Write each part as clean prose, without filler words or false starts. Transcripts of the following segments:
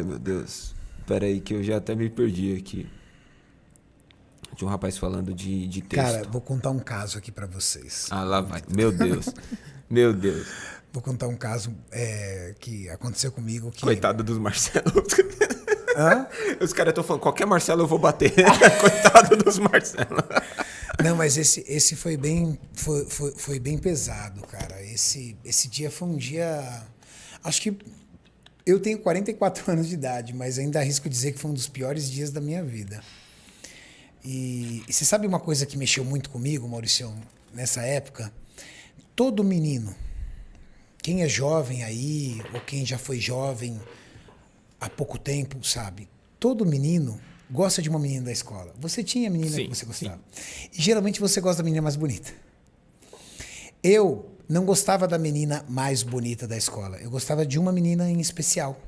Meu Deus. Pera aí que eu já até me perdi aqui. Tinha um rapaz falando de Cara, texto. vou contar um caso aqui pra vocês. Ah, lá vai. Meu Deus. Meu Deus. Vou contar um caso que aconteceu comigo que... Coitado dos Marcelos. Hã? Os caras estão falando, qualquer Marcelo eu vou bater. Coitado dos Marcelos. Não, mas esse foi bem pesado, cara. Esse dia foi um dia... Acho que eu tenho 44 anos de idade, mas ainda arrisco dizer que foi um dos piores dias da minha vida. E você sabe uma coisa que mexeu muito comigo, Maurício, nessa época? Todo menino, quem é jovem aí, ou quem já foi jovem há pouco tempo, sabe? Todo menino gosta de uma menina da escola. Você tinha a menina que Sim, você sim. gostava. E geralmente você gosta da menina mais bonita. Eu não gostava da menina mais bonita da escola. Eu gostava de uma menina em especial.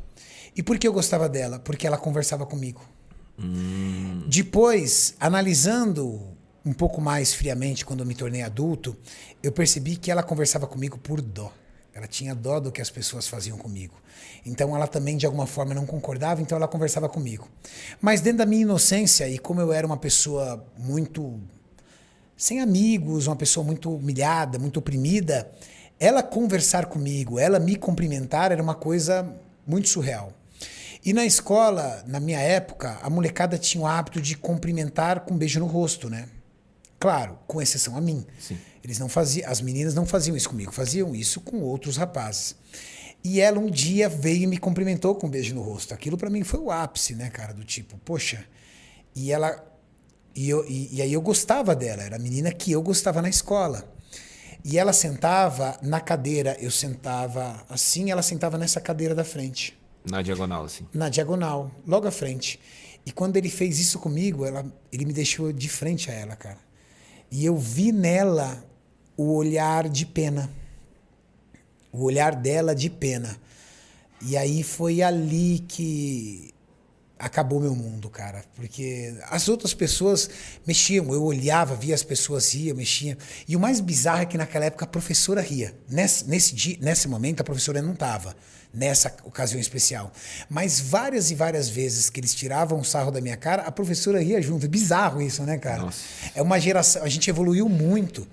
E por que eu gostava dela? Porque ela conversava comigo. Depois, analisando um pouco mais friamente quando eu me tornei adulto, eu percebi que ela conversava comigo por dó. Ela tinha dó do que as pessoas faziam comigo. Então ela também, de alguma forma, não concordava, então ela conversava comigo. Mas dentro da minha inocência, e como eu era uma pessoa muito sem amigos, uma pessoa muito humilhada, muito oprimida, ela conversar comigo, ela me cumprimentar era uma coisa muito surreal. E na escola, na minha época, a molecada tinha o hábito de cumprimentar com um beijo no rosto, né? Claro, com exceção a mim. Sim. Eles não faziam, as meninas não faziam isso comigo, faziam isso com outros rapazes. E ela um dia veio e me cumprimentou com um beijo no rosto. Aquilo pra mim foi o ápice, né, cara, do tipo, poxa. E ela e aí eu gostava dela, era a menina que eu gostava na escola. E ela sentava na cadeira, eu sentava assim, ela sentava nessa cadeira da frente, Na diagonal, assim. na diagonal, logo à frente. E quando ele fez isso comigo, ele me deixou de frente a ela, cara. E eu vi nela o olhar de pena. O olhar dela de pena. E aí foi ali que acabou meu mundo, cara. Porque as outras pessoas mexiam. Eu olhava, via as pessoas riam, mexiam. E o mais bizarro é que naquela época a professora ria. Nesse momento a professora não estava. Nessa ocasião especial. Mas várias e várias vezes que eles tiravam o sarro da minha cara, a professora ria junto. É bizarro isso, né, cara? Nossa. É uma geração. A gente evoluiu muito.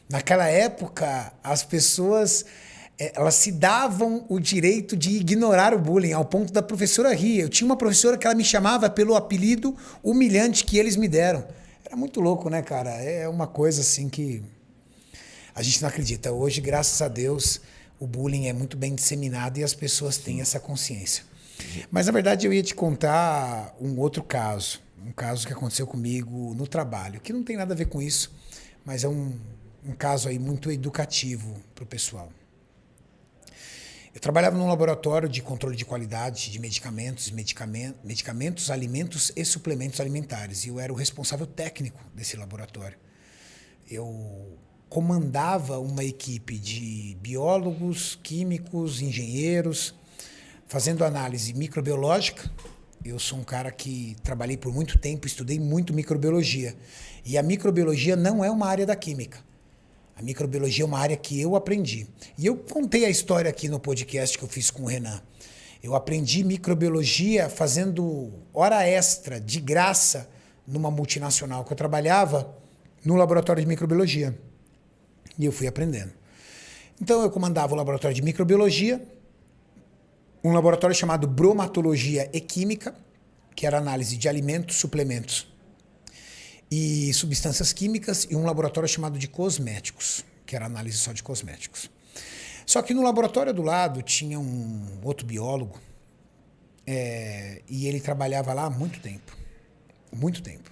Naquela época, as pessoas elas se davam o direito de ignorar o bullying, ao ponto da professora rir. Eu tinha uma professora que ela me chamava pelo apelido humilhante que eles me deram. Era muito louco, né, cara? É uma coisa assim que a gente não acredita. Hoje, graças a Deus, o bullying é muito bem disseminado e as pessoas têm essa consciência. Mas, na verdade, eu ia te contar um outro caso. Um caso que aconteceu comigo no trabalho, que não tem nada a ver com isso, mas é um caso aí muito educativo para o pessoal. Eu trabalhava num laboratório de controle de qualidade de medicamentos, alimentos e suplementos alimentares. E eu era o responsável técnico desse laboratório. Eu comandava uma equipe de biólogos, químicos, engenheiros, fazendo análise microbiológica. Eu sou um cara que trabalhei por muito tempo, estudei muito microbiologia. E a microbiologia não é uma área da química. A microbiologia é uma área que eu aprendi. E eu contei a história aqui no podcast que eu fiz com o Renan. Eu aprendi microbiologia fazendo hora extra, de graça, numa multinacional que eu trabalhava no laboratório de microbiologia. E eu fui aprendendo. Então eu comandava o laboratório de microbiologia, um laboratório chamado bromatologia e química, que era análise de alimentos, suplementos e substâncias químicas, e um laboratório chamado de cosméticos, que era análise só de cosméticos. Só que no laboratório do lado tinha um outro biólogo, e ele trabalhava lá há muito tempo. Muito tempo.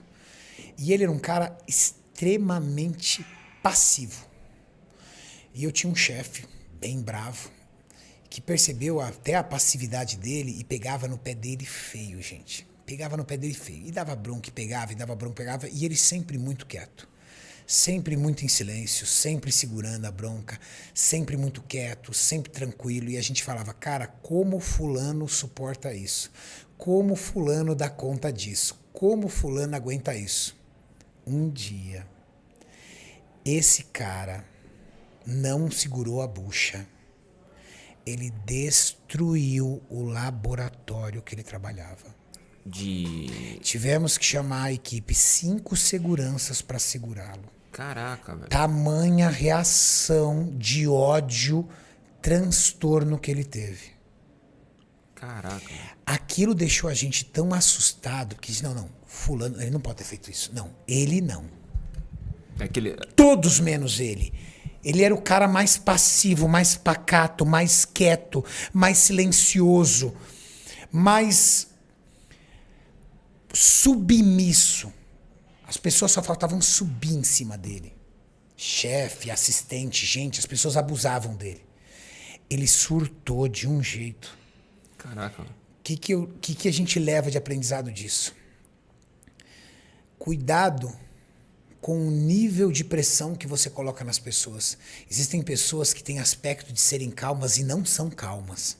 E ele era um cara extremamente passivo. E eu tinha um chefe bem bravo, que percebeu até a passividade dele e pegava no pé dele feio, gente. Pegava no pé dele feio. E dava bronca, e dava bronca, pegava. E ele sempre muito quieto. Sempre muito em silêncio, sempre segurando a bronca, sempre muito quieto, sempre tranquilo. E a gente falava, cara, como fulano suporta isso? Como fulano dá conta disso? Como fulano aguenta isso? Um dia, esse cara não segurou a bucha. Ele destruiu o laboratório que ele trabalhava. Tivemos que chamar a equipe 5 seguranças para segurá-lo. Caraca, velho. Tamanha reação de ódio, transtorno que ele teve. Caraca. Aquilo deixou a gente tão assustado que não, fulano, ele não pode ter feito isso. Não, ele não. Todos menos ele. Ele era o cara mais passivo, mais pacato, mais quieto, mais silencioso, mais submisso. As pessoas só faltavam subir em cima dele. Chefe, assistente, gente, as pessoas abusavam dele. Ele surtou de um jeito. Caraca. O que a gente leva de aprendizado disso? Cuidado com o nível de pressão que você coloca nas pessoas. Existem pessoas que têm aspecto de serem calmas e não são calmas.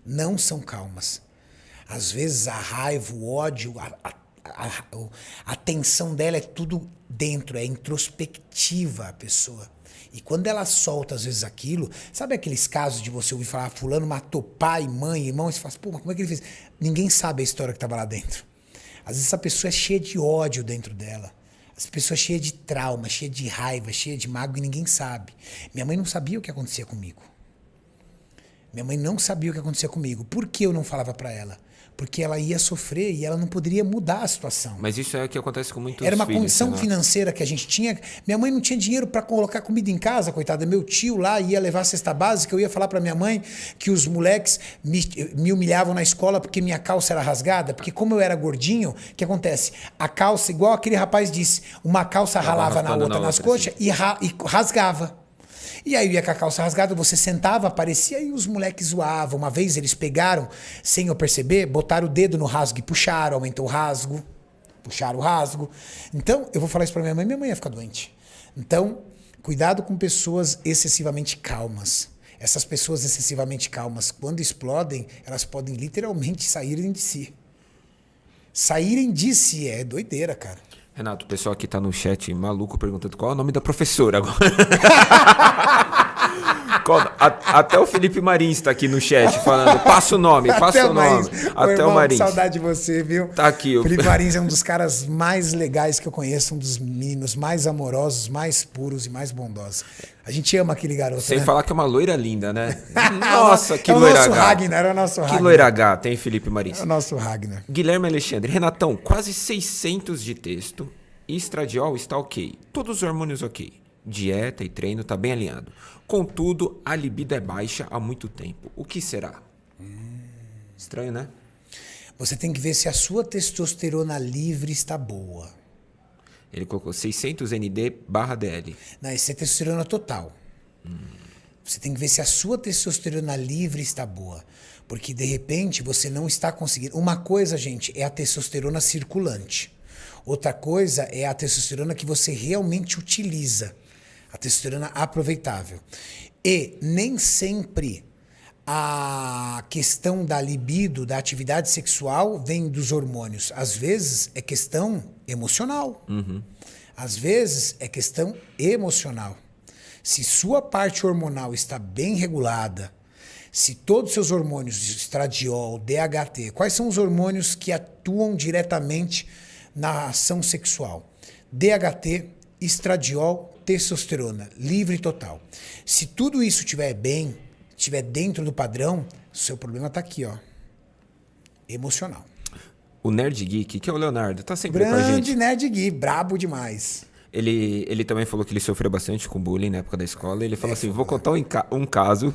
Não são calmas. Às vezes a raiva, o ódio, a tensão dela é tudo dentro, é introspectiva a pessoa. E quando ela solta, às vezes, aquilo... Sabe aqueles casos de você ouvir falar fulano matou pai, mãe, irmão, e você fala, pô, mas como é que ele fez? Ninguém sabe a história que estava lá dentro. Às vezes essa pessoa é cheia de ódio dentro dela. Essa pessoa é cheia de trauma, cheia de raiva, cheia de mágoa e ninguém sabe. Minha mãe não sabia o que acontecia comigo. Minha mãe não sabia o que acontecia comigo. Por que eu não falava pra ela? Porque ela ia sofrer e ela não poderia mudar a situação. Mas isso é o que acontece com muitos filhos. Era uma condição financeira que a gente tinha. Minha mãe não tinha dinheiro para colocar comida em casa, coitada. Meu tio lá ia levar a cesta básica. Eu ia falar para minha mãe que os moleques me humilhavam na escola porque minha calça era rasgada. Porque como eu era gordinho, o que acontece? A calça, igual aquele rapaz disse, uma calça ralava na outra, nas coxas e rasgava. E aí eu ia com a calça rasgada, você sentava, aparecia e os moleques zoavam. Uma vez eles pegaram, sem eu perceber, botaram o dedo no rasgo e puxaram, aumentou o rasgo. Puxaram o rasgo. Então, eu vou falar isso pra minha mãe ia ficar doente. Então, cuidado com pessoas excessivamente calmas. Essas pessoas excessivamente calmas, quando explodem, elas podem literalmente saírem de si. Saírem de si, é doideira, cara. Renato, o pessoal aqui tá no chat maluco perguntando qual é o nome da professora agora. Até o Felipe Marins tá aqui no chat falando, passa o nome, passa o nome. Até o Marins. Saudade de você, viu? Tá aqui. O Felipe Marins é um dos caras mais legais que eu conheço, um dos meninos mais amorosos, mais puros e mais bondosos. A gente ama aquele garoto, Sem né? falar que é uma loira linda, né? Nossa, que é o loira nosso H. Ragnar, é o nosso Ragnar. Que loira H, tem Felipe Marins. É o nosso Ragnar. Guilherme Alexandre. Renatão, quase 600 de texto. Estradiol está ok. Todos os hormônios ok. Dieta e treino tá bem alinhado. Contudo, a libido é baixa há muito tempo. O que será? Estranho, né? Você tem que ver se a sua testosterona livre está boa. Ele colocou 600 ND/DL. Não, isso é testosterona total. Você tem que ver se a sua testosterona livre está boa. Porque, de repente, você não está conseguindo... Uma coisa, gente, é a testosterona circulante. Outra coisa é a testosterona que você realmente utiliza. A testosterona aproveitável. E nem sempre a questão da libido, da atividade sexual, vem dos hormônios. Às vezes é questão emocional. Às vezes é questão emocional. Se sua parte hormonal está bem regulada, se todos os seus hormônios, estradiol, DHT, quais são os hormônios que atuam diretamente na ação sexual? DHT, estradiol, testosterona, livre total. Se tudo isso estiver bem, estiver dentro do padrão, seu problema está aqui, ó. Emocional. O Nerd Geek, que é o Leonardo, tá sempre com a gente. Grande Nerd Geek, brabo demais. Ele também falou que ele sofreu bastante com bullying na época da escola. Ele falou assim, vou contar um caso.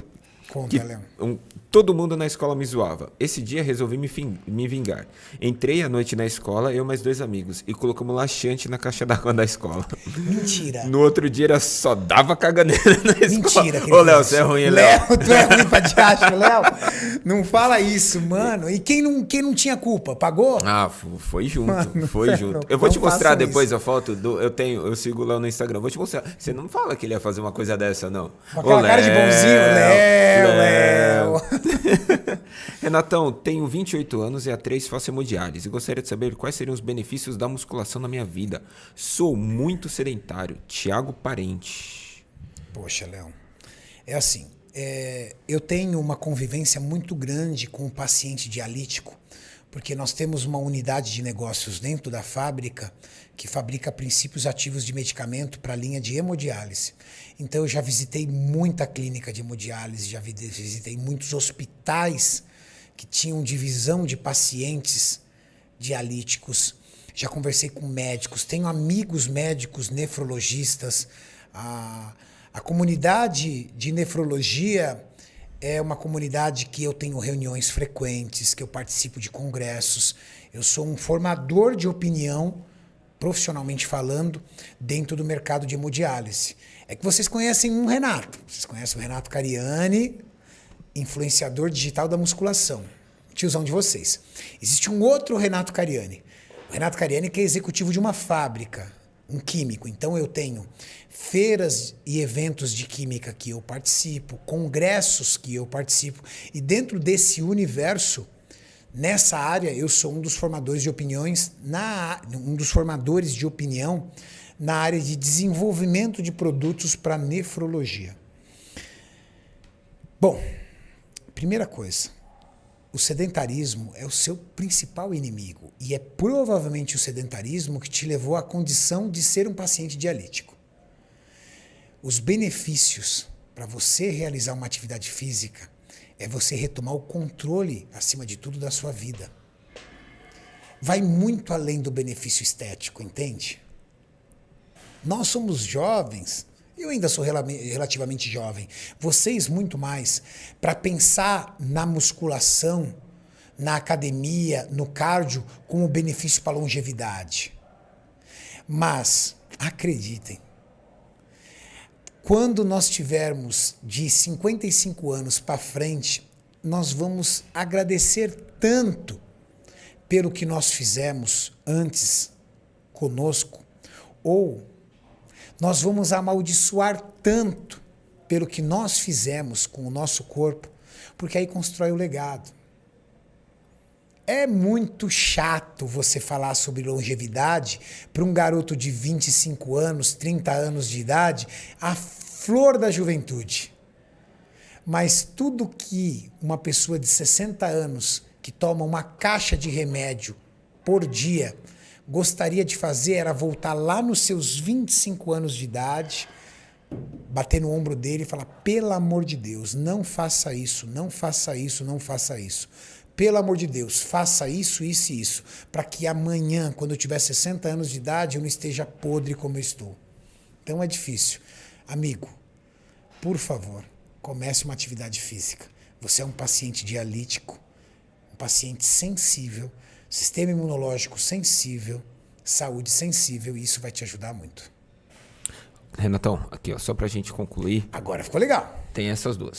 Conta, Léo. Todo mundo na escola me zoava. Esse dia resolvi me vingar. Entrei à noite na escola, eu e mais 2 amigos, e colocamos laxante na caixa d'água da escola. Mentira. No outro dia era só dava caganeira na escola. Mentira. Ô, Léo, você é ruim, Léo. Léo, tu é ruim pra diacho, Léo. Não fala isso, mano. E quem não tinha culpa? Pagou? Ah, foi junto. Mano, foi junto. Eu vou não te mostrar façam depois isso. a foto. Eu sigo o Léo no Instagram. Vou te mostrar. Você não fala que ele ia fazer uma coisa dessa, não. Com aquela cara de bonzinho. Léo. Renatão, tenho 28 anos e há 3 faço hemodiálise. E gostaria de saber quais seriam os benefícios da musculação na minha vida. Sou muito sedentário. Tiago Parente. Poxa, Léo. É assim, eu tenho uma convivência muito grande com o paciente dialítico, porque nós temos uma unidade de negócios dentro da fábrica que fabrica princípios ativos de medicamento para a linha de hemodiálise. Então, eu já visitei muita clínica de hemodiálise, já visitei muitos hospitais que tinham divisão de pacientes dialíticos. Já conversei com médicos, tenho amigos médicos nefrologistas. A comunidade de nefrologia é uma comunidade que eu tenho reuniões frequentes, que eu participo de congressos. Eu sou um formador de opinião, profissionalmente falando, dentro do mercado de hemodiálise. É que vocês conhecem um Renato. Vocês conhecem o Renato Cariani, influenciador digital da musculação. Tiozão de vocês. Existe um outro Renato Cariani. O Renato Cariani que é executivo de uma fábrica, um químico. Então eu tenho feiras e eventos de química que eu participo, congressos que eu participo. E dentro desse universo, nessa área, eu sou um dos formadores de opiniões, na área de desenvolvimento de produtos para nefrologia. Bom, primeira coisa, o sedentarismo é o seu principal inimigo e é provavelmente o sedentarismo que te levou à condição de ser um paciente dialítico. Os benefícios para você realizar uma atividade física é você retomar o controle, acima de tudo, da sua vida. Vai muito além do benefício estético, entende? Nós somos jovens, eu ainda sou relativamente jovem, vocês muito mais, para pensar na musculação, na academia, no cardio, como benefício para a longevidade. Mas, acreditem, quando nós tivermos de 55 anos para frente, nós vamos agradecer tanto pelo que nós fizemos antes conosco, ou nós vamos amaldiçoar tanto pelo que nós fizemos com o nosso corpo, porque aí constrói o legado. É muito chato você falar sobre longevidade para um garoto de 25 anos, 30 anos de idade, a flor da juventude. Mas tudo que uma pessoa de 60 anos que toma uma caixa de remédio por dia gostaria de fazer era voltar lá nos seus 25 anos de idade, bater no ombro dele e falar: pelo amor de Deus, não faça isso, não faça isso, não faça isso. Pelo amor de Deus, faça isso, isso e isso, para que amanhã, quando eu tiver 60 anos de idade, eu não esteja podre como eu estou. Então é difícil. Amigo, por favor, comece uma atividade física. Você é um paciente dialítico, um paciente sensível, sistema imunológico sensível, saúde sensível, e isso vai te ajudar muito. Renatão, aqui ó, só pra gente concluir. Agora ficou legal. Tem essas duas.